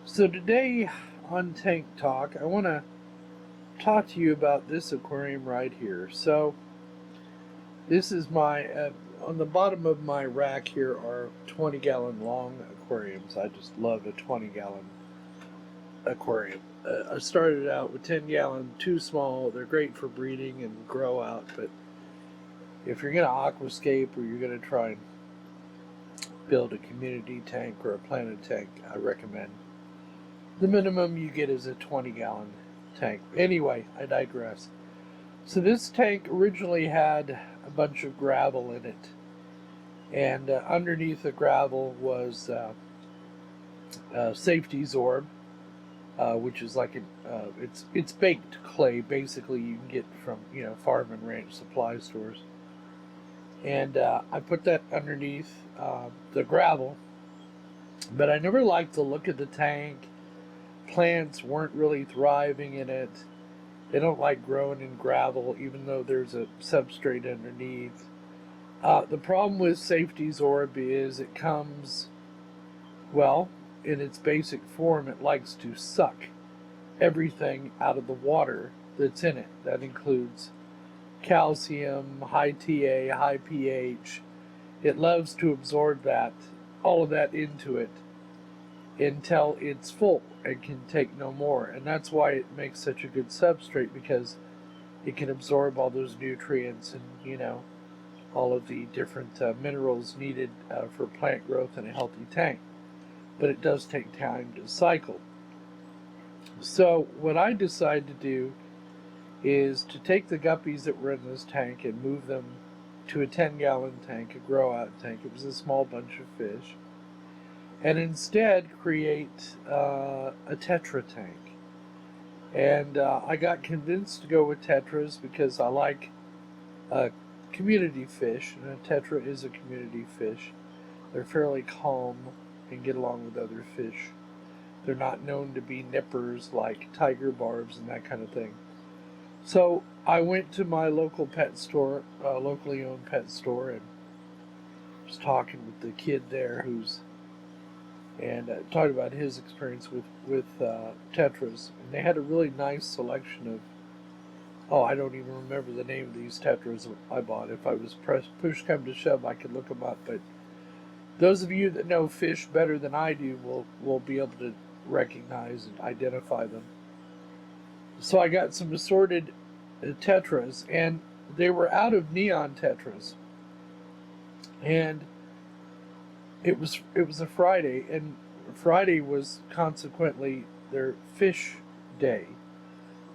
So today on Tank Talk, I want to talk to you about this aquarium right here. So this is on the bottom of my rack here are 20-gallon long aquariums. I just love a 20-gallon aquarium. I started out with 10-gallon, too small. They're great for breeding and grow out, but if you're going to aquascape or you're going to try and build a community tank or a planted tank, I recommend the minimum you get is a 20-gallon tank. Anyway, I digress. So this tank originally had a bunch of gravel in it, and underneath the gravel was safety Zorb, which is like it's baked clay. Basically, you can get from farm and ranch supply stores. And I put that underneath the gravel, but I never liked the look of the tank. Plants weren't really thriving in it. They don't like growing in gravel, even though there's a substrate underneath. The problem with safety Zorb is it comes, well, in its basic form, it likes to suck everything out of the water that's in it. That includes calcium, high TA, high pH. It loves to absorb all of that into it until it's full and can take no more. And that's why it makes such a good substrate, because it can absorb all those nutrients and all of the different minerals needed for plant growth in a healthy tank. But it does take time to cycle. So what I decided to do is to take the guppies that were in this tank and move them to a 10-gallon tank, a grow-out tank. It was a small bunch of fish. And instead create a tetra tank. And I got convinced to go with tetras because I like community fish, and a tetra is a community fish. They're fairly calm and get along with other fish. They're not known to be nippers like tiger barbs and that kind of thing. So I went to my local pet store, locally owned pet store, and was talking with the kid there and talked about his experience with tetras. And they had a really nice selection of, I don't even remember the name of these tetras I bought. If I was push come to shove, I could look them up. But those of you that know fish better than I do will be able to recognize and identify them. So I got some assorted tetras, and they were out of neon tetras. And it was a Friday, and Friday was consequently their fish day.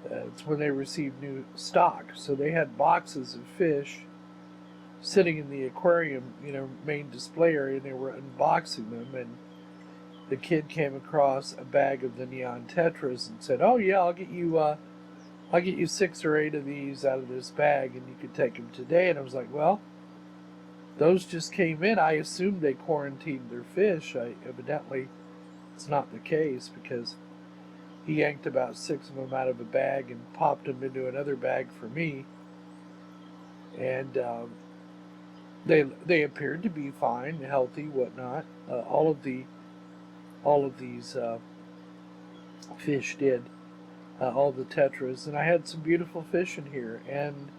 It's when they received new stock. So they had boxes of fish sitting in the aquarium, main display area, and they were unboxing them. And the kid came across a bag of the neon tetras and said, "Oh yeah, I'll get you 6 or 8 of these out of this bag, and you could take them today." And I was like, well, those just came in. I assumed they quarantined their fish. Evidently, it's not the case, because he yanked about 6 of them out of a bag and popped them into another bag for me. And they appeared to be fine, healthy, whatnot. All of these fish did. All the tetras, and I had some beautiful fish in here. And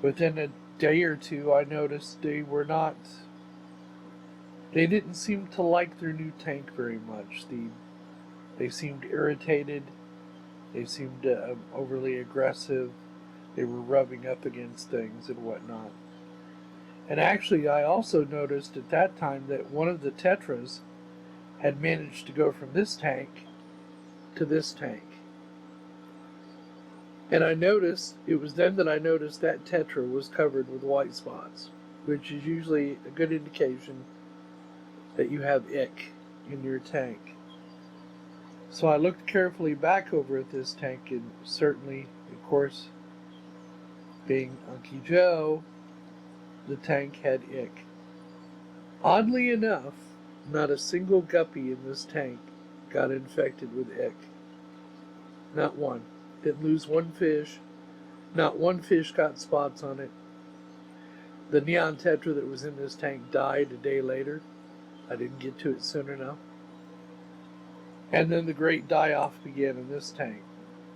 within a day or two, I noticed they didn't seem to like their new tank very much. They seemed irritated. They seemed overly aggressive. They were rubbing up against things and whatnot. And actually, I also noticed at that time that one of the tetras had managed to go from this tank to this tank. And it was then that I noticed that tetra was covered with white spots, which is usually a good indication that you have ick in your tank. So I looked carefully back over at this tank, and certainly, of course, being Unky Joe, the tank had ick. Oddly enough, not a single guppy in this tank got infected with ick. Not one. Didn't lose one fish. Not one fish got spots on it. The neon tetra that was in this tank died a day later. I didn't get to it soon enough. And then the great die-off began in this tank,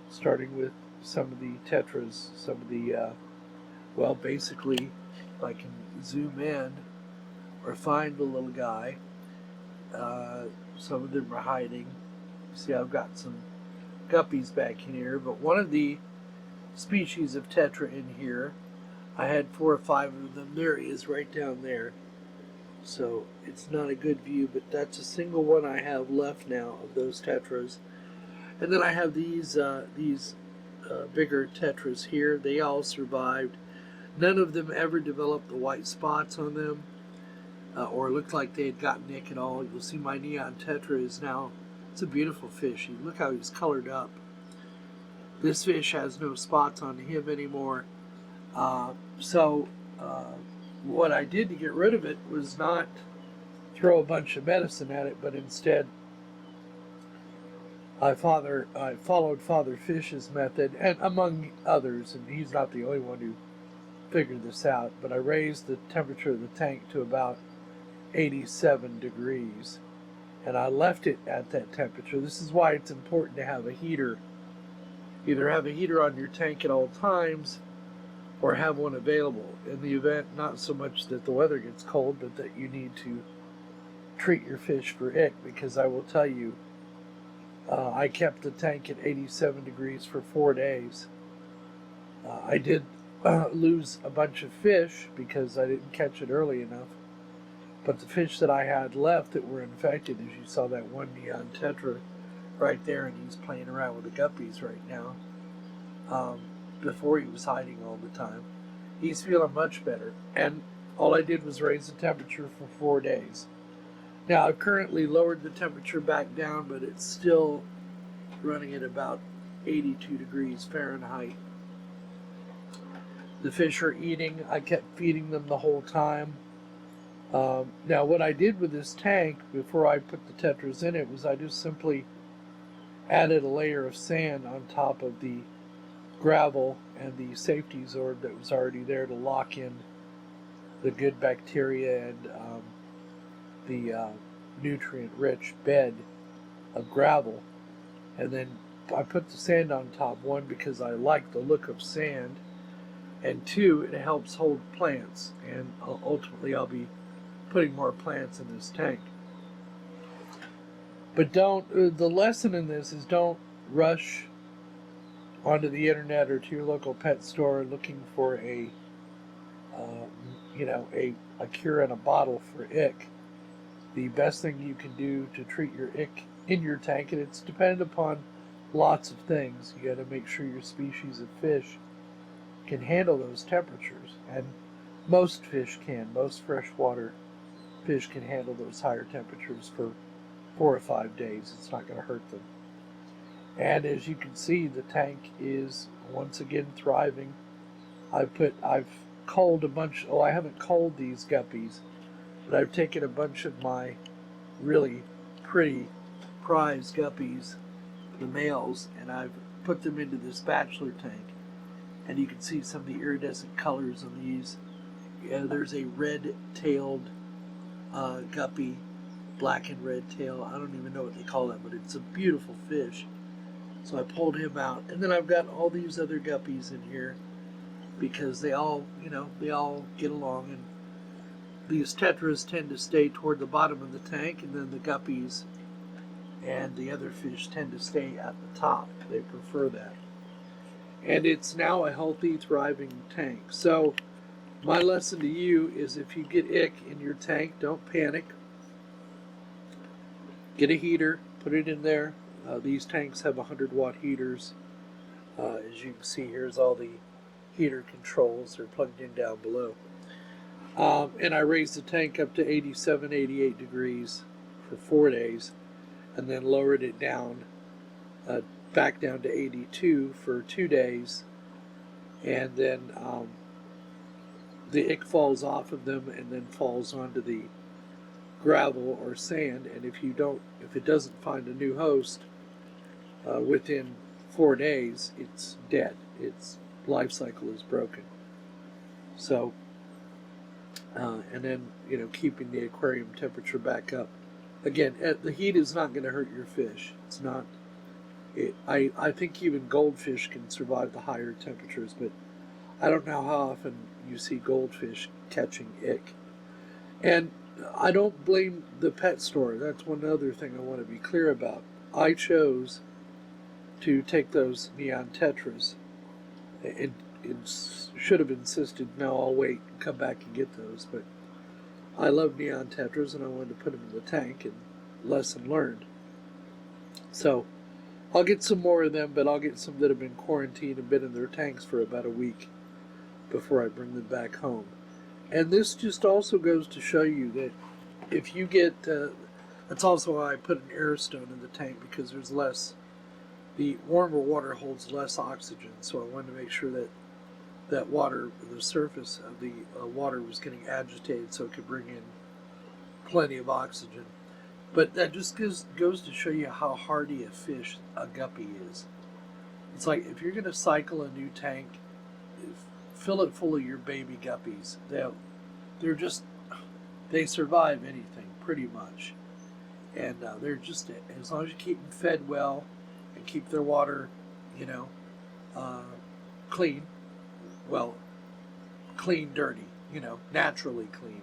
starting with some of the tetras, some of the, basically, if I can zoom in or find the little guy, some of them are hiding. You see, I've got some guppies back in here, but one of the species of tetra in here, I had 4 or 5 of them. There he is, right down there. So it's not a good view, but that's a single one I have left now of those tetras. And then I have these bigger tetras here. They all survived. None of them ever developed the white spots on them, or looked like they had gotten nick at all. You'll see my neon tetra is now, it's a beautiful fish. Look how he's colored up. This fish has no spots on him anymore. So what I did to get rid of it was not throw a bunch of medicine at it, but instead I followed Father Fish's method, and among others, and he's not the only one who figured this out, but I raised the temperature of the tank to about 87 degrees, and I left it at that temperature. This is why it's important to have a heater. Either have a heater on your tank at all times, or have one available in the event, not so much that the weather gets cold, but that you need to treat your fish for ick, because I will tell you, I kept the tank at 87 degrees for 4 days. I did lose a bunch of fish because I didn't catch it early enough, but the fish that I had left that were infected, as you saw that one neon tetra right there, and he's playing around with the guppies right now, before he was hiding all the time, he's feeling much better, and all I did was raise the temperature for 4 days. Now I've currently lowered the temperature back down, but it's still running at about 82 degrees Fahrenheit. The fish are eating. I kept feeding them the whole time. Now what I did with this tank before I put the tetras in it was I just simply added a layer of sand on top of the gravel and the safety zorb that was already there to lock in the good bacteria and the nutrient-rich bed of gravel. And then I put the sand on top, one, because I like the look of sand, and two, it helps hold plants, and ultimately I'll be putting more plants in this tank. But the lesson in this is don't rush onto the internet or to your local pet store looking for a cure in a bottle for ick. The best thing you can do to treat your ick in your tank, and it's dependent upon lots of things. You got to make sure your species of fish can handle those temperatures, and most fish can. Most freshwater fish can handle those higher temperatures for 4 or 5 days. It's not going to hurt them. And as you can see, the tank is once again thriving. I've culled a bunch. I haven't culled these guppies, but I've taken a bunch of my really pretty prize guppies, the males, and I've put them into this bachelor tank. And you can see some of the iridescent colors on these. There's a red-tailed guppy, black and red tail. I don't even know what they call that, but it's a beautiful fish. So I pulled him out. And then I've got all these other guppies in here because they all get along. And these tetras tend to stay toward the bottom of the tank, and then the guppies and the other fish tend to stay at the top. They prefer that. And it's now a healthy, thriving tank. So my lesson to you is if you get ick in your tank, don't panic. Get a heater, put it in there. These tanks have 100-watt heaters. As you can see, here's all the heater controls. They're plugged in down below. And I raised the tank up to 87, 88 degrees for 4 days, and then lowered it down, back down to 82 for 2 days, and then the ick falls off of them and then falls onto the gravel or sand. And if it doesn't find a new host within 4 days, it's dead. Its life cycle is broken. So, and then keeping the aquarium temperature back up Again, the heat is not going to hurt your fish. It's not. I think even goldfish can survive the higher temperatures, but I don't know how often you see goldfish catching ick. And I don't blame the pet store. That's one other thing I want to be clear about. I chose to take those neon tetras. It should have insisted, no, I'll wait and come back and get those. But I love neon tetras and I wanted to put them in the tank, and lesson learned. So I'll get some more of them, but I'll get some that have been quarantined and been in their tanks for about a week before I bring them back home. And this just also goes to show you that if you get, that's also why I put an air stone in the tank, because there's less, the warmer water holds less oxygen. So I wanted to make sure that that water, the surface of the water was getting agitated so it could bring in plenty of oxygen. But that just goes to show you how hardy a fish a guppy is. It's like if you're going to cycle a new tank, fill it full of your baby guppies. They survive anything pretty much, and they're just, as long as you keep them fed well and keep their water, clean. Well, clean, dirty, naturally clean,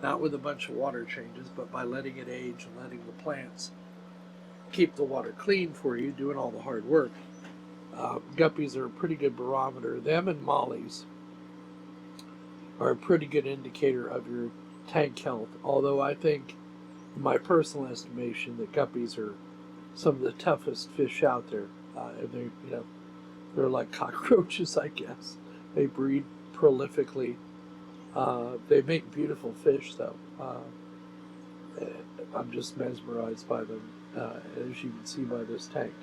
not with a bunch of water changes, but by letting it age and letting the plants keep the water clean for you, doing all the hard work. Guppies are a pretty good barometer. Them and mollies are a pretty good indicator of your tank health. Although I think, in my personal estimation, that guppies are some of the toughest fish out there. They're like cockroaches, I guess. They breed prolifically. They make beautiful fish, though. I'm just mesmerized by them, as you can see by this tank.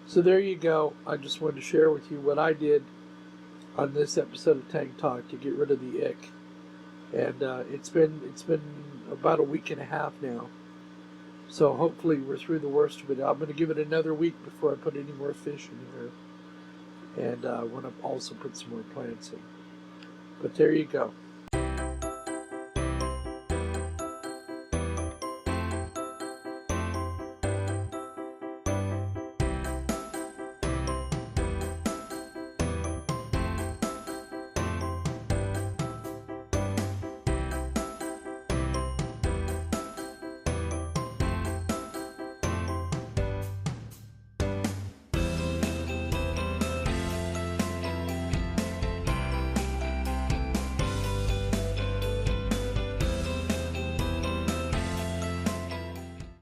So there you go. I just wanted to share with you what I did on this episode of Tank Talk to get rid of the ick. And it's been about a week and a half now. So hopefully we're through the worst of it. I'm going to give it another week before I put any more fish in here. And I want to also put some more plants in. But there you go.